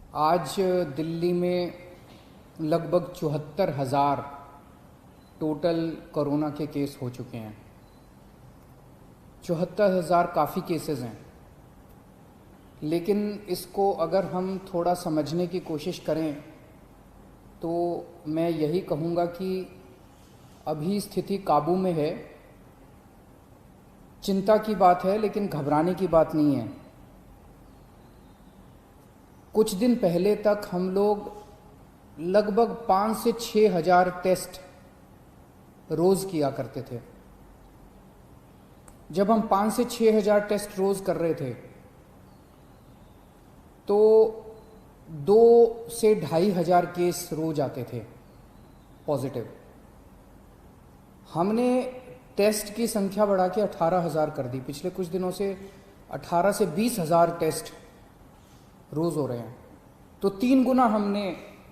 आज दिल्ली में लगभग 74,000 टोटल कोरोना के केस हो चुके हैं। 74,000 काफ़ी केसेस हैं, लेकिन इसको अगर हम थोड़ा समझने की कोशिश करें तो मैं यही कहूँगा कि अभी स्थिति काबू में है। चिंता की बात है, लेकिन घबराने की बात नहीं है। कुछ दिन पहले तक हम लोग लगभग 5 से 6 हज़ार टेस्ट रोज़ किया करते थे। जब हम 5 से 6 हज़ार टेस्ट रोज़ कर रहे थे तो 2 से 2.5 हज़ार केस रोज आते थे पॉजिटिव। हमने टेस्ट की संख्या बढ़ा के 18,000 कर दी। पिछले कुछ दिनों से 18 से 20 हज़ार टेस्ट रोज़ हो रहे हैं, तो 3 गुना हमने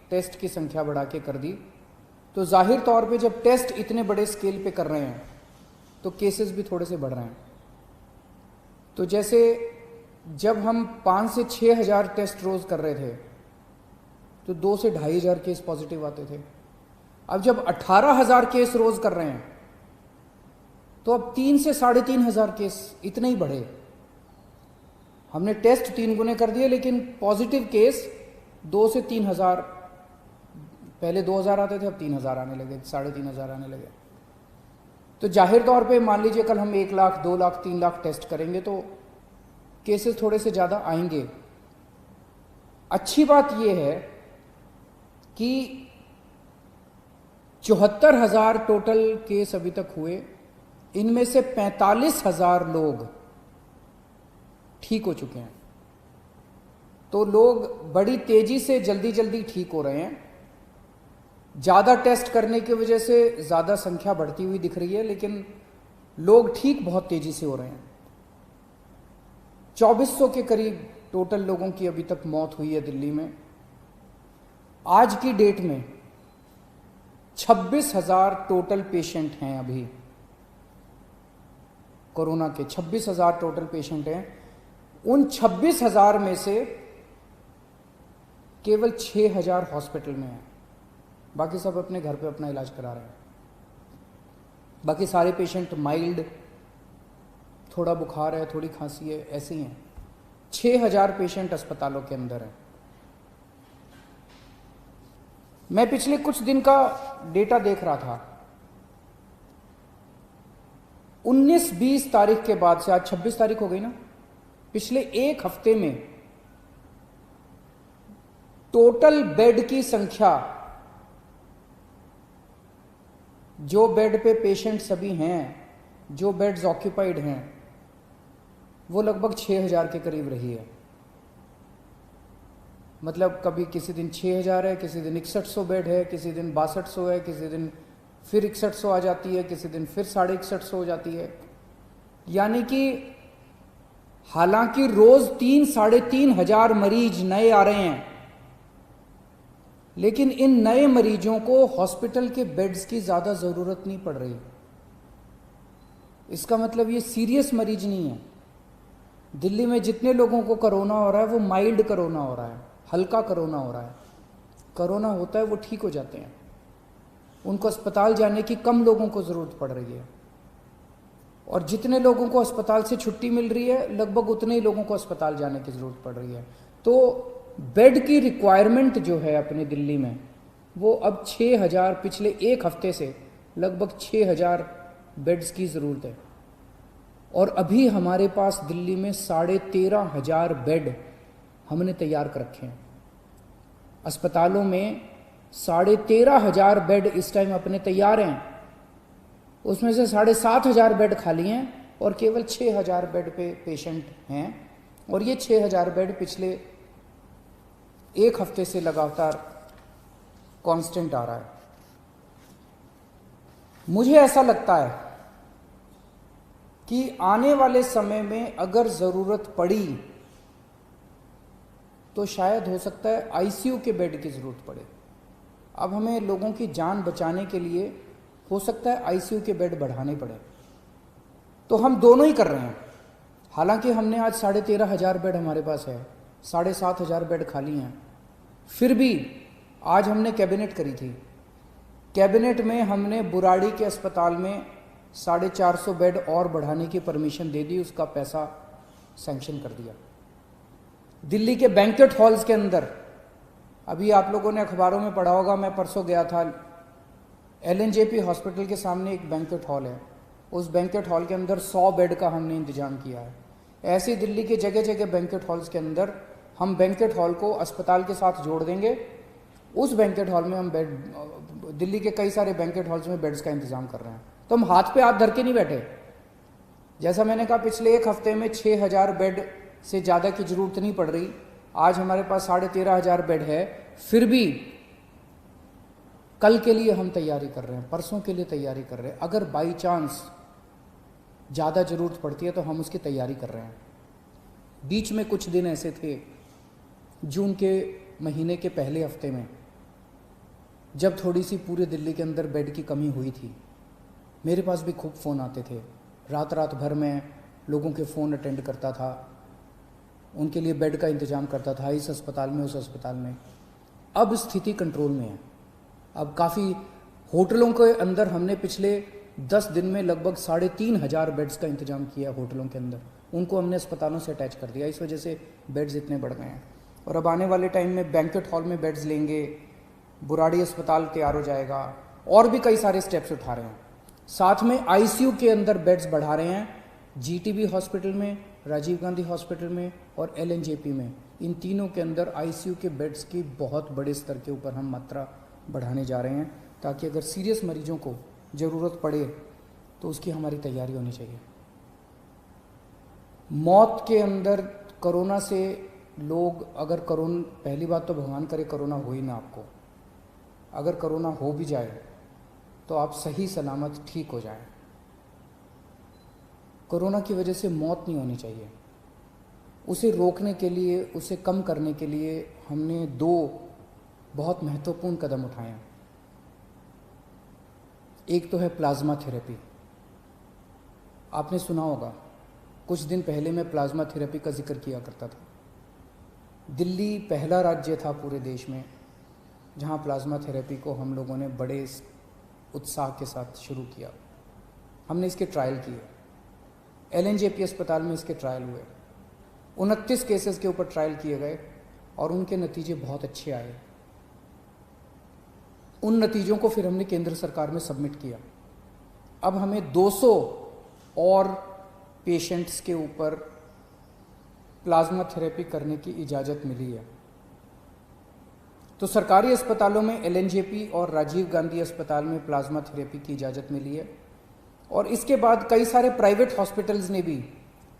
टेस्ट की संख्या बढ़ा के कर दी। तो जाहिर तौर पे जब टेस्ट इतने बड़े स्केल पे कर रहे हैं तो केसेस भी थोड़े से बढ़ रहे हैं। तो जैसे जब हम 5 से 6 हज़ार टेस्ट रोज़ कर रहे थे तो 2 से 2.5 हज़ार केस पॉजिटिव आते थे। अब जब 18,000 केस रोज़ कर रहे हैं तो अब 3 से 3.5 हज़ार केस इतने ही बढ़े। हमने टेस्ट 3 गुने कर दिए, लेकिन पॉजिटिव केस 2 से 3 हज़ार, पहले 2,000 आते थे, अब 3,000 आने लगे, 3,500 आने लगे। तो जाहिर तौर पे मान लीजिए कल हम 1 लाख, 2 लाख, 3 लाख टेस्ट करेंगे तो केसेस थोड़े से ज़्यादा आएंगे। अच्छी बात यह है कि 74,000 टोटल केस अभी तक हुए, इनमें से 45,000 लोग ठीक हो चुके हैं। तो लोग बड़ी तेजी से जल्दी जल्दी ठीक हो रहे हैं। ज़्यादा टेस्ट करने की वजह से ज़्यादा संख्या बढ़ती हुई दिख रही है, लेकिन लोग ठीक बहुत तेजी से हो रहे हैं। 2400 के करीब टोटल लोगों की अभी तक मौत हुई है दिल्ली में। आज की डेट में 26,000 टोटल पेशेंट हैं। अभी कोरोना के 26,000 टोटल पेशेंट हैं। उन 26,000 में से केवल 6,000 हॉस्पिटल में हैं, बाकी सब अपने घर पे अपना इलाज करा रहे हैं। बाकी सारे पेशेंट माइल्ड, थोड़ा बुखार है, थोड़ी खांसी है, ऐसे ही हैं। 6,000 पेशेंट अस्पतालों के अंदर हैं। मैं पिछले कुछ दिन का डेटा देख रहा था। 19-20 तारीख के बाद से, आज 26 तारीख हो गई ना, पिछले एक हफ्ते में टोटल बेड की संख्या, जो बेड पे पेशेंट सभी हैं, जो बेड्स ऑक्यूपाइड हैं, वो लगभग 6,000 के करीब रही है। मतलब कभी किसी दिन 6,000 है, किसी दिन 6100 बेड है, किसी दिन 6200 है, किसी दिन फिर 6100 आ जाती है, किसी दिन फिर 6150 हो जाती है। यानी कि हालांकि रोज 3-3.5 हज़ार मरीज नए आ रहे हैं, लेकिन इन नए मरीजों को हॉस्पिटल के बेड्स की ज़्यादा ज़रूरत नहीं पड़ रही। इसका मतलब ये सीरियस मरीज नहीं है। दिल्ली में जितने लोगों को कोरोना हो रहा है वो माइल्ड कोरोना हो रहा है, हल्का कोरोना हो रहा है। कोरोना होता है वो ठीक हो जाते हैं, उनको अस्पताल जाने की कम लोगों को ज़रूरत पड़ रही है। और जितने लोगों को अस्पताल से छुट्टी मिल रही है, लगभग उतने ही लोगों को अस्पताल जाने की ज़रूरत पड़ रही है। तो बेड की रिक्वायरमेंट जो है अपने दिल्ली में, वो अब 6,000, पिछले एक हफ्ते से लगभग 6,000 बेड्स की ज़रूरत है। और अभी हमारे पास दिल्ली में 13,500 बेड हमने तैयार कर रखे हैं। अस्पतालों में 13,500 बेड इस टाइम अपने तैयार हैं। उसमें से 7,500 बेड खाली हैं और केवल 6,000 बेड पे पेशेंट हैं। और ये 6,000 बेड पिछले एक हफ्ते से लगातार कांस्टेंट आ रहा है। मुझे ऐसा लगता है कि आने वाले समय में अगर ज़रूरत पड़ी तो शायद हो सकता है आईसीयू के बेड की ज़रूरत पड़े। अब हमें लोगों की जान बचाने के लिए हो सकता है आईसीयू के बेड बढ़ाने पड़े। तो हम दोनों ही कर रहे हैं। हालांकि हमने आज 13,500 बेड हमारे पास है, 7,500 बेड खाली हैं, फिर भी आज हमने कैबिनेट करी थी, कैबिनेट में हमने बुराड़ी के अस्पताल में 450 बेड और बढ़ाने की परमिशन दे दी, उसका पैसा सैंक्शन कर दिया। दिल्ली के बैंक्वेट हॉल्स के अंदर, अभी आप लोगों ने अखबारों में पढ़ा होगा, मैं परसों गया था, LNJP हॉस्पिटल के सामने एक बैंक्वेट हॉल है, उस बैंक्वेट हॉल के अंदर 100 बेड का हमने इंतजाम किया है। ऐसे दिल्ली के जगह जगह बैंक्वेट हॉल्स के अंदर हम बैंक्वेट हॉल को अस्पताल के साथ जोड़ देंगे। उस बैंक्वेट हॉल में हम बेड, दिल्ली के कई सारे बैंक्वेट हॉल्स में बेड्स का इंतजाम कर रहे हैं। तो हम हाथ पे हाथ धर के नहीं बैठे। जैसा मैंने कहा, पिछले एक हफ्ते में 6000 बेड से ज़्यादा की जरूरत नहीं पड़ रही। आज हमारे पास 13,500 बेड है, फिर भी कल के लिए हम तैयारी कर रहे हैं, परसों के लिए तैयारी कर रहे हैं। अगर बाई चांस ज़्यादा ज़रूरत पड़ती है तो हम उसकी तैयारी कर रहे हैं। बीच में कुछ दिन ऐसे थे, जून के महीने के पहले हफ्ते में, जब थोड़ी सी पूरे दिल्ली के अंदर बेड की कमी हुई थी, मेरे पास भी खूब फ़ोन आते थे। रात रात भर मैं लोगों के फ़ोन अटेंड करता था, उनके लिए बेड का इंतज़ाम करता था, इस अस्पताल में, उस अस्पताल में। अब स्थिति कंट्रोल में है। अब काफ़ी होटलों के अंदर हमने पिछले 10 दिन में लगभग 3,500 बेड्स का इंतजाम किया होटलों के अंदर, उनको हमने अस्पतालों से अटैच कर दिया। इस वजह से बेड्स इतने बढ़ गए हैं। और अब आने वाले टाइम में बैंक्वेट हॉल में बेड्स लेंगे, बुराड़ी अस्पताल तैयार हो जाएगा, और भी कई सारे स्टेप्स उठा रहे हैं। साथ में ICU के अंदर बेड्स बढ़ा रहे हैं, GTB हॉस्पिटल में, राजीव गांधी हॉस्पिटल में और LNJP में। इन तीनों के अंदर ICU के बेड्स की बहुत बड़े स्तर के ऊपर हम मात्रा बढ़ाने जा रहे हैं, ताकि अगर सीरियस मरीजों को ज़रूरत पड़े तो उसकी हमारी तैयारी होनी चाहिए। मौत के अंदर कोरोना से लोग, अगर कोरोना, पहली बात तो भगवान करे कोरोना हो ही ना आपको, अगर कोरोना हो भी जाए तो आप सही सलामत ठीक हो जाए। कोरोना की वजह से मौत नहीं होनी चाहिए। उसे रोकने के लिए, उसे कम करने के लिए हमने 2 बहुत महत्वपूर्ण कदम उठाए हैं। एक तो है प्लाज्मा थेरेपी। आपने सुना होगा, कुछ दिन पहले मैं प्लाज्मा थेरेपी का जिक्र किया करता था। दिल्ली पहला राज्य था पूरे देश में जहां प्लाज्मा थेरेपी को हम लोगों ने बड़े उत्साह के साथ शुरू किया। हमने इसके ट्रायल किए, LNJP अस्पताल में इसके ट्रायल हुए। 29 केसेस के ऊपर ट्रायल किए गए और उनके नतीजे बहुत अच्छे आए। उन नतीजों को फिर हमने केंद्र सरकार में सबमिट किया। अब हमें 200 और पेशेंट्स के ऊपर प्लाज्मा थेरेपी करने की इजाज़त मिली है। तो सरकारी अस्पतालों में LNJP और राजीव गांधी अस्पताल में प्लाज्मा थेरेपी की इजाज़त मिली है, और इसके बाद कई सारे प्राइवेट हॉस्पिटल्स ने भी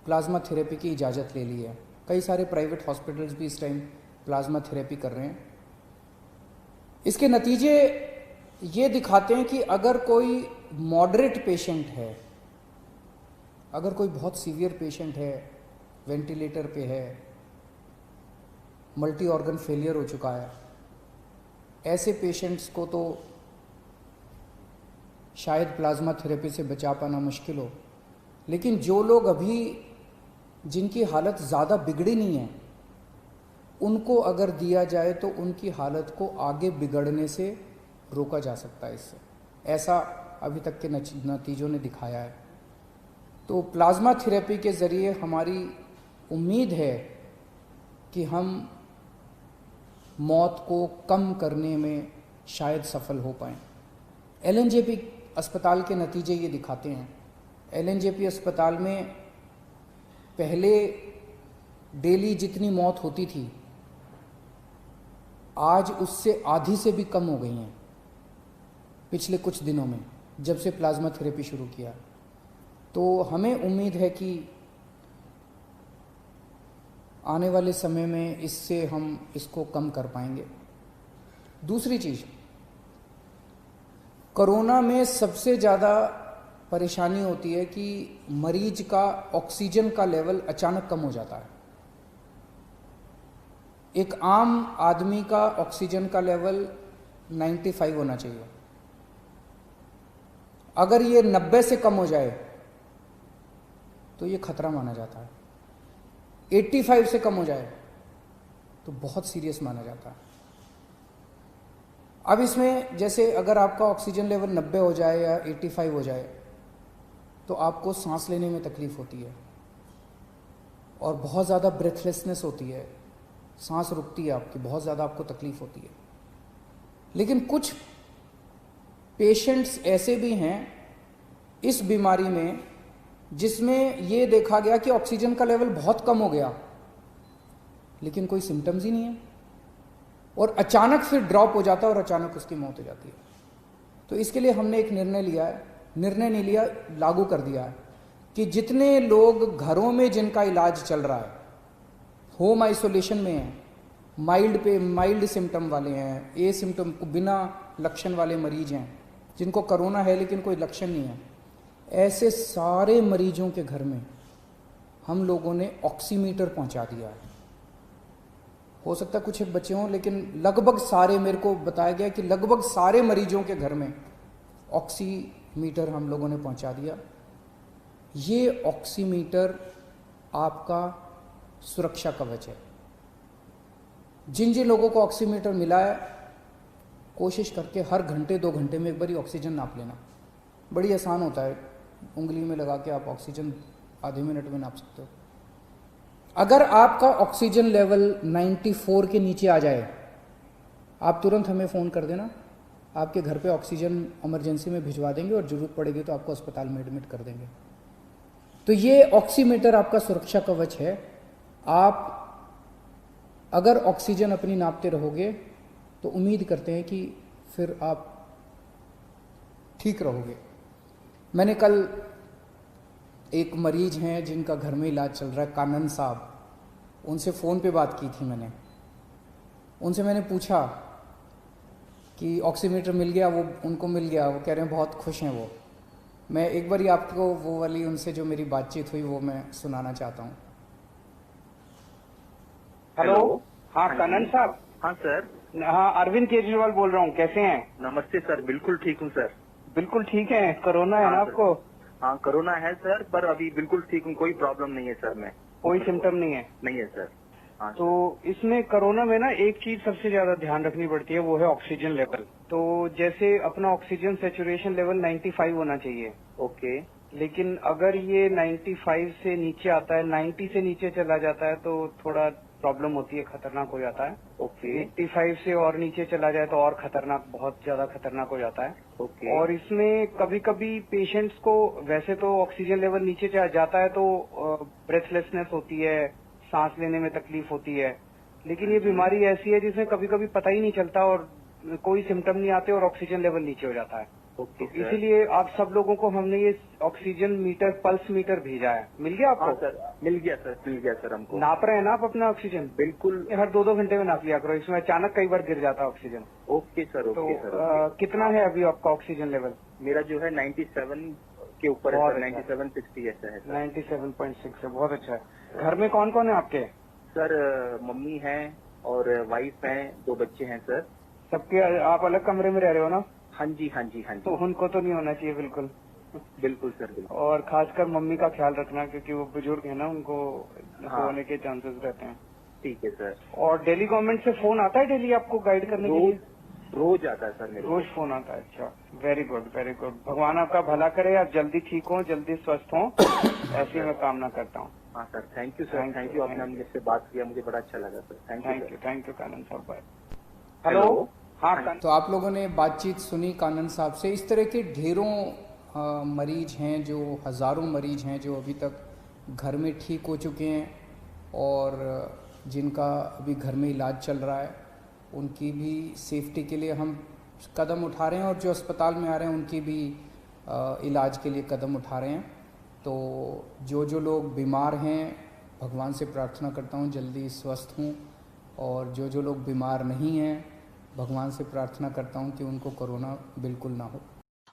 प्लाज्मा थेरेपी की इजाज़त ले ली है। कई सारे प्राइवेट हॉस्पिटल्स भी इस टाइम प्लाज्मा थेरेपी कर रहे हैं। इसके नतीजे ये दिखाते हैं कि अगर कोई मॉडरेट पेशेंट है, अगर कोई बहुत सीवियर पेशेंट है, वेंटिलेटर पे है, मल्टी ऑर्गन फेलियर हो चुका है, ऐसे पेशेंट्स को तो शायद प्लाज्मा थेरेपी से बचा पाना मुश्किल हो। लेकिन जो लोग अभी, जिनकी हालत ज़्यादा बिगड़ी नहीं है, उनको अगर दिया जाए तो उनकी हालत को आगे बिगड़ने से रोका जा सकता है इससे। ऐसा अभी तक के नतीजों ने दिखाया है। तो प्लाज्मा थेरेपी के ज़रिए हमारी उम्मीद है कि हम मौत को कम करने में शायद सफल हो पाएँ। LNJP अस्पताल के नतीजे ये दिखाते हैं। LNJP अस्पताल में पहले डेली जितनी मौत होती थी, आज उससे आधी से भी कम हो गई हैं पिछले कुछ दिनों में, जब से प्लाज्मा थेरेपी शुरू किया। तो हमें उम्मीद है कि आने वाले समय में इससे हम इसको कम कर पाएंगे। दूसरी चीज़, कोरोना में सबसे ज़्यादा परेशानी होती है कि मरीज का ऑक्सीजन का लेवल अचानक कम हो जाता है। एक आम आदमी का ऑक्सीजन का लेवल 95 होना चाहिए। अगर ये 90 से कम हो जाए तो ये खतरा माना जाता है। 85 से कम हो जाए तो बहुत सीरियस माना जाता है। अब इसमें जैसे अगर आपका ऑक्सीजन लेवल 90 हो जाए या 85 हो जाए तो आपको सांस लेने में तकलीफ होती है और बहुत ज़्यादा ब्रेथलेसनेस होती है, सांस रुकती है आपकी, बहुत ज़्यादा आपको तकलीफ होती है। लेकिन कुछ पेशेंट्स ऐसे भी हैं इस बीमारी में जिसमें ये देखा गया कि ऑक्सीजन का लेवल बहुत कम हो गया लेकिन कोई सिम्टम्स ही नहीं है और अचानक फिर ड्रॉप हो जाता है और अचानक उसकी मौत हो जाती है। तो इसके लिए हमने एक निर्णय लिया है, निर्णय नहीं लिया, लागू कर दिया है कि जितने लोग घरों में जिनका इलाज चल रहा है, होम आइसोलेशन में हैं, माइल्ड सिम्टम वाले हैं, ए सिम्टम बिना लक्षण वाले मरीज हैं, जिनको कोरोना है लेकिन कोई लक्षण नहीं है, ऐसे सारे मरीजों के घर में हम लोगों ने ऑक्सीमीटर पहुंचा दिया है। हो सकता है कुछ एक बच्चे हों लेकिन लगभग सारे, मेरे को बताया गया कि लगभग सारे मरीजों के घर में ऑक्सीमीटर हम लोगों ने पहुंचा दिया। ये ऑक्सीमीटर आपका सुरक्षा कवच है। जिन जिन लोगों को ऑक्सीमीटर मिला है, कोशिश करके हर घंटे 2 घंटे में एक बार ऑक्सीजन नाप लेना। बड़ी आसान होता है, उंगली में लगा के आप ऑक्सीजन आधे मिनट में नाप सकते हो। अगर आपका ऑक्सीजन लेवल 94 के नीचे आ जाए, आप तुरंत हमें फ़ोन कर देना, आपके घर पे ऑक्सीजन इमरजेंसी में भिजवा देंगे और ज़रूरत पड़ेगी तो आपको अस्पताल में एडमिट कर देंगे। तो ये ऑक्सीमीटर आपका सुरक्षा कवच है। आप अगर ऑक्सीजन अपनी नापते रहोगे तो उम्मीद करते हैं कि फिर आप ठीक रहोगे। मैंने कल एक मरीज हैं जिनका घर में इलाज चल रहा है, कानन साहब, उनसे फ़ोन पे बात की थी मैंने। उनसे मैंने पूछा कि ऑक्सीमीटर मिल गया, वो उनको मिल गया, वो कह रहे हैं बहुत खुश हैं वो। मैं एक बार ही आपको वो वाली उनसे जो मेरी बातचीत हुई वो मैं सुनाना चाहता हूँ। हेलो, हाँ कानन साहब। हाँ सर। हाँ, अरविंद केजरीवाल बोल रहा हूँ, कैसे हैं? नमस्ते सर, बिल्कुल ठीक हूँ सर। बिल्कुल ठीक है। कोरोना है ना आपको? हाँ कोरोना है सर, पर अभी बिल्कुल ठीक हूँ, कोई प्रॉब्लम नहीं है सर। मैं कोई सिम्टम नहीं है? नहीं है सर। हाँ तो इसमें कोरोना में ना एक चीज सबसे ज्यादा ध्यान रखनी पड़ती है, वो है ऑक्सीजन लेवल। तो जैसे अपना ऑक्सीजन सैचुरेशन लेवल 95 होना चाहिए। ओके। लेकिन अगर ये 95 से नीचे आता है, 90 से नीचे चला जाता है तो थोड़ा प्रॉब्लम होती है, खतरनाक हो जाता है। ओके। 85 से और नीचे चला जाए तो और खतरनाक, बहुत ज्यादा खतरनाक हो जाता है। ओके। और इसमें कभी कभी पेशेंट्स को वैसे तो ऑक्सीजन लेवल नीचे जाता है तो ब्रेथलेसनेस होती है, सांस लेने में तकलीफ होती है। लेकिन ये बीमारी ऐसी है जिसमें कभी कभी पता ही नहीं चलता और कोई सिम्टम नहीं आते और ऑक्सीजन लेवल नीचे हो जाता है। ओके तो इसीलिए आप सब लोगों को हमने ये ऑक्सीजन मीटर, पल्स मीटर भेजा है। मिल गया आपको? हाँ सर, मिल गया सर हमको। नाप रहे हैं ना आप अपना ऑक्सीजन? बिल्कुल। हर 2-2 घंटे में नाप लिया करो, इसमें अचानक कई बार गिर जाता है ऑक्सीजन। ओके सर, तो ओके सर। कितना है अभी आपका ऑक्सीजन लेवल? मेरा जो है 97 के ऊपर है सर, 97-60 ऐसा है सर। 97.6 है, बहुत अच्छा है। घर में कौन कौन है आपके? सर मम्मी है और वाइफ है, 2 बच्चे हैं सर। सबके आप अलग कमरे में रह रहे हो ना? हाँ जी, हाँ जी, हाँ जी। तो उनको तो नहीं होना चाहिए बिल्कुल। बिल्कुल सर, बिल्कुल। और खासकर मम्मी का ख्याल रखना क्योंकि वो बुजुर्ग है ना, उनको हाँ। होने के चांसेस रहते हैं। ठीक है सर। और दिल्ली गवर्नमेंट से फोन आता है डेली आपको गाइड करने के लिए? रोज आता है सर मेरे को। रोज फोन आता है? अच्छा, वेरी गुड वेरी गुड। भगवान आपका भला करे, आप जल्दी ठीक हो, जल्दी स्वस्थ हो, ऐसी मैं कामना करता हूँ। हाँ sir, thank you sir, thank you. आपने मुझसे बात किया, मुझे बड़ा अच्छा लगा सर। थैंक यू कानन साहब। बाय। हेलो। हाँ, तो आप लोगों ने बातचीत सुनी कानन साहब से। इस तरह के ढेरों मरीज हैं, जो हज़ारों मरीज हैं जो अभी तक घर में ठीक हो चुके हैं और जिनका अभी घर में इलाज चल रहा है, उनकी भी सेफ्टी के लिए हम कदम उठा रहे हैं और जो अस्पताल में आ रहे हैं उनकी भी इलाज के लिए कदम उठा रहे हैं। तो जो लोग बीमार हैं, भगवान से प्रार्थना करता हूँ जल्दी स्वस्थ हों, और जो लोग बीमार नहीं हैं, भगवान से प्रार्थना करता हूँ कि उनको कोरोना बिल्कुल ना हो।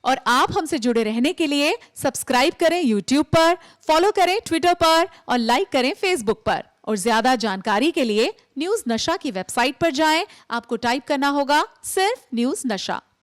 और आप हमसे जुड़े रहने के लिए सब्सक्राइब करें YouTube पर, फॉलो करें Twitter पर और लाइक करें Facebook पर। और ज्यादा जानकारी के लिए न्यूज़ नशा की वेबसाइट पर जाएं। आपको टाइप करना होगा सिर्फ न्यूज़ नशा।